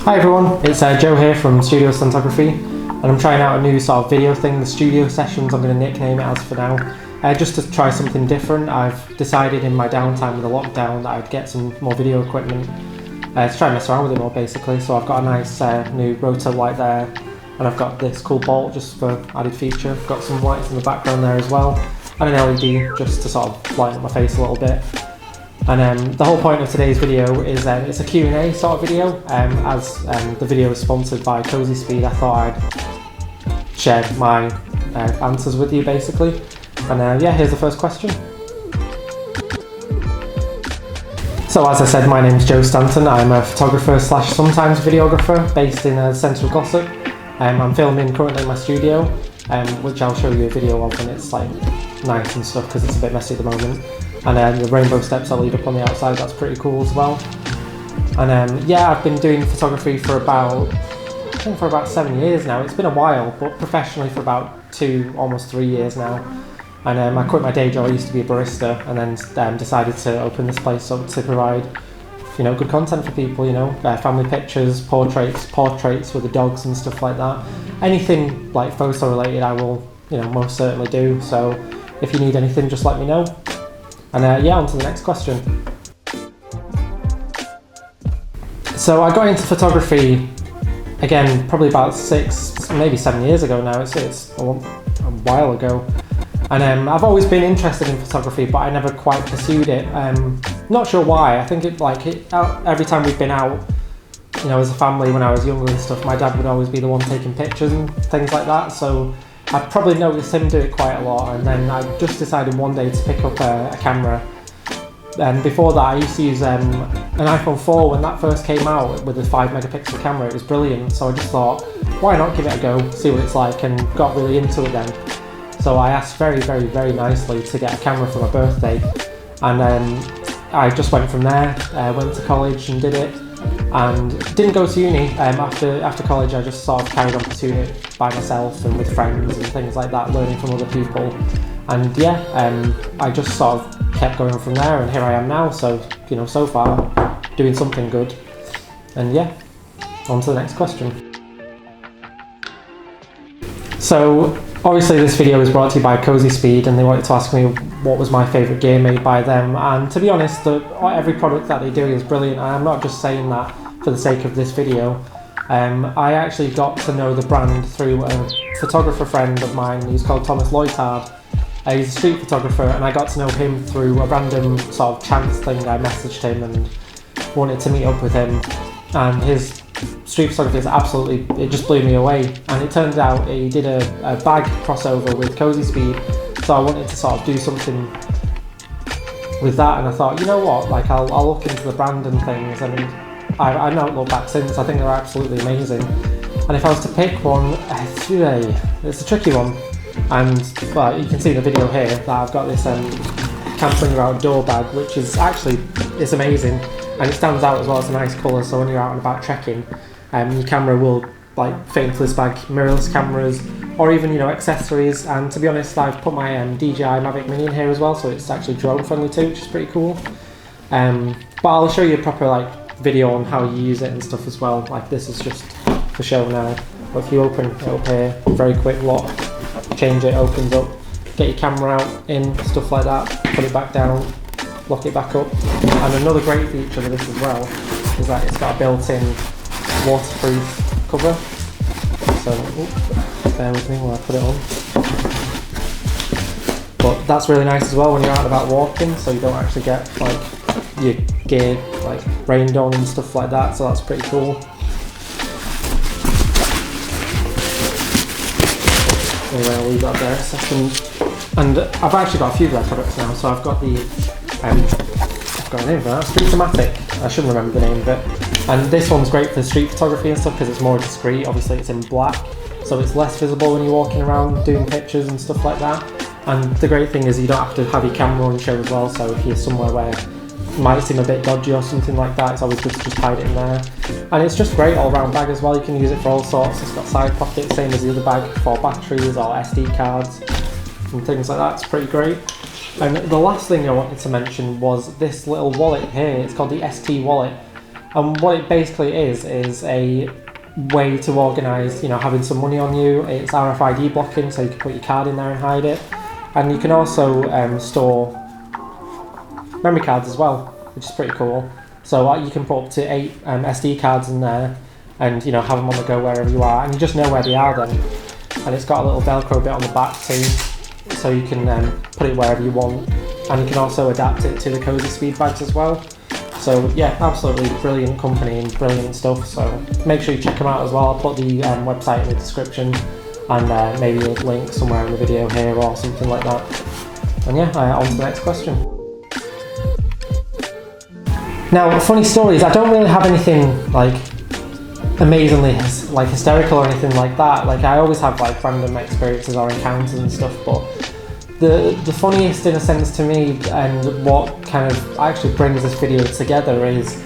Hi everyone, it's Joe here from Stantography, and I'm trying out a new sort of video thing, the studio sessions. I'm going to nickname it as for now, just to try something different. I've decided in my downtime with the lockdown that I'd get some more video equipment to try and mess around with it more basically. So I've got a nice new rotor light there, and I've got this cool bolt just for added feature. I've got some lights in the background there as well, and an LED just to sort of lighten up my face a little bit. And the whole point of today's video is it's a Q&A sort of video. As the video is sponsored by COSYSPEED, I thought I'd share my answers with you basically. And yeah, here's the first question. So as I said, my name's Joe Stanton. I'm a photographer slash sometimes videographer based in the centre of Glossop. I'm filming currently in my studio, which I'll show you a video of, and it's like nice and stuff because it's a bit messy at the moment. And the rainbow steps that lead up on the outside, that's pretty cool as well. And yeah, I've been doing photography for about 7 years now. It's been a while, but professionally for about 2, almost 3 years now. And I quit my day job. I used to be a barista, and then decided to open this place up to provide, you know, good content for people. You know, family pictures, portraits with the dogs and stuff like that. Anything like photo related, I will, you know, most certainly do. So if you need anything, just let me know. And yeah, on to the next question. So I got into photography again probably about 6, maybe 7 years ago now. It's a while ago. And I've always been interested in photography, but I never quite pursued it. Not sure why. I think every time we've been out, you know, as a family when I was younger and stuff, my dad would always be the one taking pictures and things like that. So I probably noticed him do it quite a lot, and then I just decided one day to pick up a camera. And before that I used to use an iPhone 4 when that first came out with a 5 megapixel camera. It was brilliant, so I just thought, why not give it a go, see what it's like, and got really into it then. So I asked very nicely to get a camera for my birthday, and I just went from there, went to college and did it. And didn't go to uni. After college I just sort of carried on pursuing it by myself and with friends and things like that, learning from other people. And yeah, I just sort of kept going from there, and here I am now. So, you know, so far doing something good. And yeah, on to the next question. So obviously this video is brought to you by COSYSPEED, and they wanted to ask me what was my favourite gear made by them. And to be honest, every product that they do is brilliant. And I'm not just saying that for the sake of this video. I actually got to know the brand through a photographer friend of mine who's called Thomas Loitard. He's a street photographer, and I got to know him through a random sort of chance thing. I messaged him and wanted to meet up with him, and his street photography is absolutely, it just blew me away. And it turns out he did a bag crossover with COSYSPEED, so I wanted to sort of do something with that, and I thought, you know what, like I'll look into the brand and things, and I've not looked back since. I think they're absolutely amazing. And if I was to pick one, it's a tricky one. And well, you can see in the video here that I've got this Camping Outdoor bag, which is actually, it's amazing, and it stands out as well. It's a nice colour, so when you're out and about trekking, your camera will like fit into this bag. Mirrorless cameras, or even, you know, accessories. And to be honest, I've put my DJI Mavic Mini in here as well, so it's actually drone friendly too, which is pretty cool. But I'll show you a proper like video on how you use it and stuff as well. Like this is just for show now, but if you open it up here, very quick lock, change it, opens up, get your camera out in, stuff like that, put it back down, lock it back up. And another great feature of this as well is that it's got a built-in waterproof cover. So, bear with me while I put it on. But that's really nice as well when you're out and about walking, so you don't actually get like your gear like rained on and stuff like that, so that's pretty cool. Anyway, I'll leave that there a second. And I've actually got a few of their products now, so I've got the, I've got a name for that, Stantography. I shouldn't remember the name of it. And this one's great for street photography and stuff because it's more discreet. Obviously it's in black, so it's less visible when you're walking around doing pictures and stuff like that. And the great thing is you don't have to have your camera on show as well, so if you're somewhere where it might seem a bit dodgy or something like that, it's always good to just hide it in there. And it's just great all round bag as well. You can use it for all sorts. It's got side pockets, same as the other bag, for batteries or SD cards and things like that. It's pretty great. And the last thing I wanted to mention was this little wallet here. It's called the ST wallet. And what it basically is a way to organise, having some money on you. It's RFID blocking, so you can put your card in there and hide it. And you can also store memory cards as well, which is pretty cool. So you can put up to 8 SD cards in there, and have them on the go wherever you are, and you just know where they are then. And it's got a little Velcro bit on the back too, so you can put it wherever you want, and you can also adapt it to the COSYSPEED bags as well. So yeah, absolutely brilliant company and brilliant stuff, so make sure you check them out as well. I'll put the website in the description, and maybe a link somewhere in the video here or something like that. And yeah, on to the next question. Now, funny stories, I don't really have anything like amazingly hysterical or anything like that. Like, I always have like random experiences or encounters and stuff, but the funniest in a sense to me, and what kind of actually brings this video together, is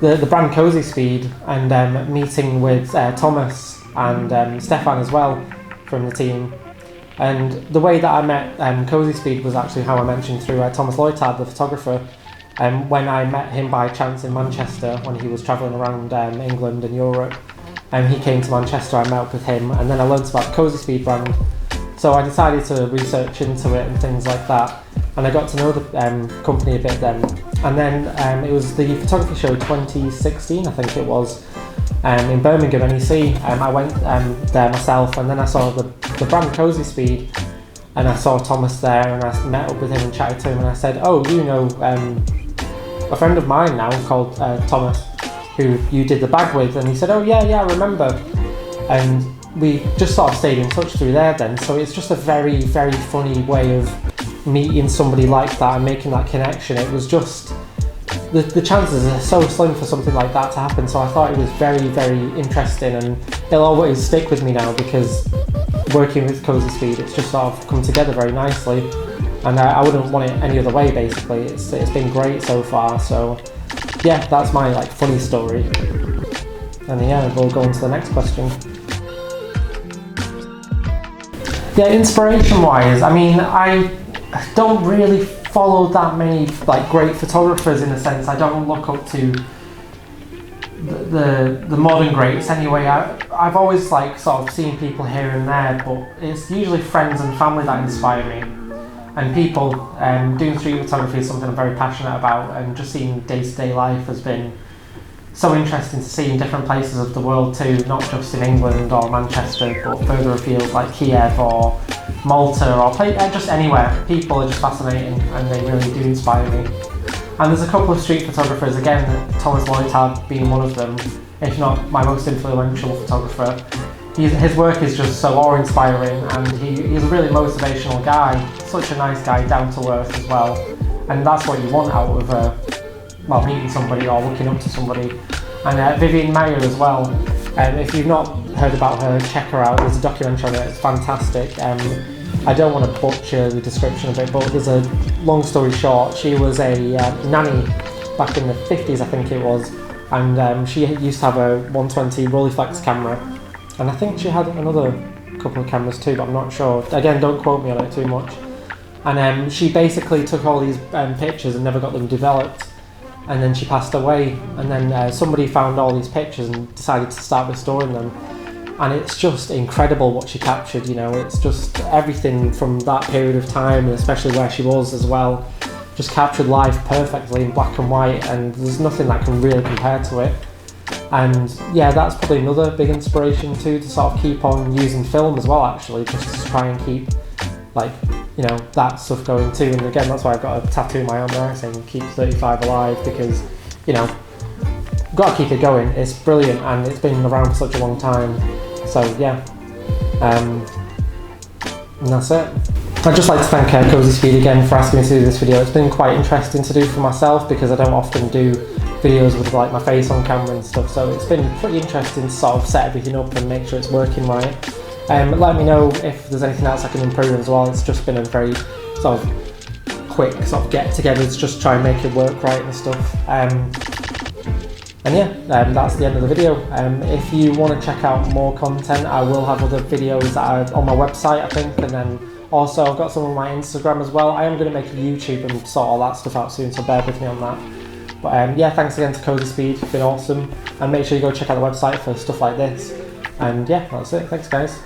the brand COSYSPEED, and meeting with Thomas and Stefan as well from the team. And the way that I met COSYSPEED was actually how I mentioned through Thomas Loitard, the photographer. When I met him by chance in Manchester when he was travelling around England and Europe, he came to Manchester, I met up with him, and then I learned about the COSYSPEED brand. So I decided to research into it and things like that, and I got to know the company a bit then. And then it was the photography show 2016, I think it was, in Birmingham, NEC. I went there myself, and then I saw the brand COSYSPEED, and I saw Thomas there, and I met up with him and chatted to him, and I said, "Oh, a friend of mine now called Thomas, who you did the bag with?" And he said, "Oh yeah, I remember." And we just sort of stayed in touch through there then. So it's just a very, very funny way of meeting somebody like that and making that connection. It was just, the chances are so slim for something like that to happen. So I thought it was very, very interesting, and it'll always stick with me now, because working with COSYSPEED, it's just sort of come together very nicely. And I wouldn't want it any other way, basically. It's been great so far. So yeah, that's my funny story. And yeah, we'll go on to the next question. Yeah, inspiration-wise, I mean, I don't really follow that many great photographers in a sense. I don't look up to the modern greats anyway. I've always sort of seen people here and there, but it's usually friends and family that inspire me. And people, doing street photography is something I'm very passionate about, and just seeing day-to-day life has been so interesting to see in different places of the world too, not just in England or Manchester, but further afield like Kiev or Malta or just anywhere. People are just fascinating, and they really do inspire me. And there's a couple of street photographers, again, Thomas Loitard being one of them, if not my most influential photographer. His work is just so awe-inspiring, and he's a really motivational guy, such a nice guy, down to earth as well. And that's what you want out of meeting somebody or looking up to somebody. And Vivian Mayer as well. If you've not heard about her, check her out. There's a documentary on it, it's fantastic. I don't want to butcher the description of it, but there's a long story short. She was a nanny back in the 50s, I think it was, and she used to have a 120 Rolleiflex camera, and I think she had another couple of cameras too, but I'm not sure. Again, don't quote me on it too much. And she basically took all these pictures and never got them developed, and then she passed away, and then somebody found all these pictures and decided to start restoring them. And it's just incredible what she captured, it's just everything from that period of time, and especially where she was as well, just captured life perfectly in black and white, and there's nothing that can really compare to it. And yeah, that's probably another big inspiration too, to sort of keep on using film as well, actually, just to try and keep that stuff going too. And again, that's why I've got a tattoo in my arm there saying "Keep 35 alive," because got to keep it going. It's brilliant, and it's been around for such a long time. So yeah, and that's it. I'd just like to thank COSYSPEED again for asking me to do this video. It's been quite interesting to do for myself, because I don't often do videos with my face on camera and stuff, so it's been pretty interesting to sort of set everything up and make sure it's working right. Let me know if there's anything else I can improve as well. It's just been a very sort of quick sort of get together to just try and make it work right and stuff. And yeah, that's the end of the video. If you want to check out more content, I will have other videos that are on my website, I think, and then also I've got some on my Instagram as well. I am going to make a YouTube and sort all that stuff out soon, so bear with me on that. But yeah, thanks again to COSYSPEED, it's been awesome, and make sure you go check out the website for stuff like this. And yeah, that's it. Thanks, guys.